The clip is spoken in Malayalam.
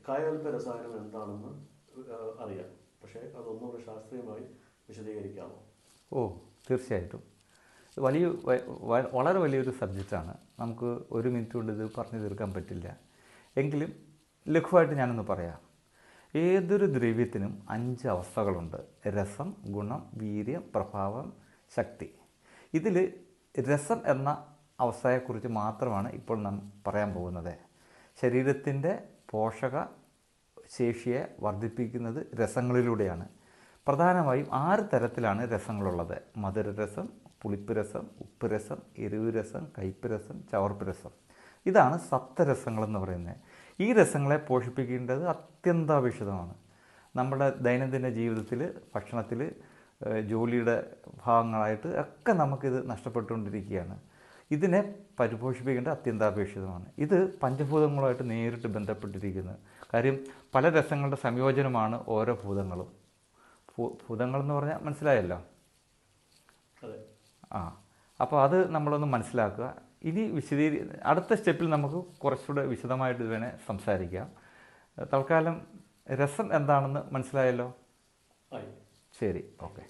കായകൽപ്പ രസായനം എന്താണെന്ന് അറിയാം. പക്ഷേ അതൊന്നുകൂടെ ശാസ്ത്രീയമായി വിശദീകരിക്കാമോ? തീർച്ചയായിട്ടും. വളരെ വലിയൊരു സബ്ജക്റ്റാണ്. നമുക്ക് ഒരു മിനിറ്റ് കൊണ്ട് ഇത് പറഞ്ഞു തീർക്കാൻ പറ്റില്ല. എങ്കിലും ലഘുവായിട്ട് ഞാനൊന്ന് പറയാം. ഏതൊരു ദ്രവ്യത്തിനും 5 അവസ്ഥകളുണ്ട്: രസം, ഗുണം, വീര്യം, പ്രഭാവം, ശക്തി. ഇതിൽ രസം എന്ന അവസ്ഥയെക്കുറിച്ച് മാത്രമാണ് ഇപ്പോൾ നാം പറയാൻ പോകുന്നത്. ശരീരത്തിൻ്റെ പോഷക ശേഷിയെ വർദ്ധിപ്പിക്കുന്നത് രസങ്ങളിലൂടെയാണ്. പ്രധാനമായും 6 തരത്തിലാണ് രസങ്ങളുള്ളത്: മധുരരസം, പുളിപ്പ് രസം, ഉപ്പ് രസം, എരിവ് രസം, കയ്പ്പ് രസം, ചവർപ്പ് രസം. ഇതാണ് സപ്തരസങ്ങളെന്ന് പറയുന്നത്. ഈ രസങ്ങളെ പോഷിപ്പിക്കേണ്ടത് അത്യന്താപേക്ഷിതമാണ്. നമ്മുടെ ദൈനംദിന ജീവിതത്തിൽ, ഭക്ഷണത്തിൽ, ജോലിയുടെ ഭാഗങ്ങളായിട്ട് ഒക്കെ നമുക്കിത് നഷ്ടപ്പെട്ടുകൊണ്ടിരിക്കുകയാണ്. ഇതിനെ പരിപോഷിപ്പിക്കേണ്ടത് അത്യന്താപേക്ഷിതമാണ്. ഇത് പഞ്ചഭൂതങ്ങളുമായിട്ട് നേരിട്ട് ബന്ധപ്പെട്ടിരിക്കുന്നത്. കാര്യം പല രസങ്ങളുടെ സംയോജനമാണ് ഓരോ ഭൂതങ്ങളും. ഭൂതങ്ങളെന്ന് പറഞ്ഞാൽ മനസ്സിലായല്ലോ. അപ്പോൾ അത് നമ്മളൊന്ന് മനസ്സിലാക്കുക. ഇനി അടുത്ത സ്റ്റെപ്പിൽ നമുക്ക് കുറച്ചുകൂടെ വിശദമായിട്ട് ഇതിനെ സംസാരിക്കാം. തൽക്കാലം രസം എന്താണെന്ന് മനസ്സിലായല്ലോ. ശരി, ഓക്കെ.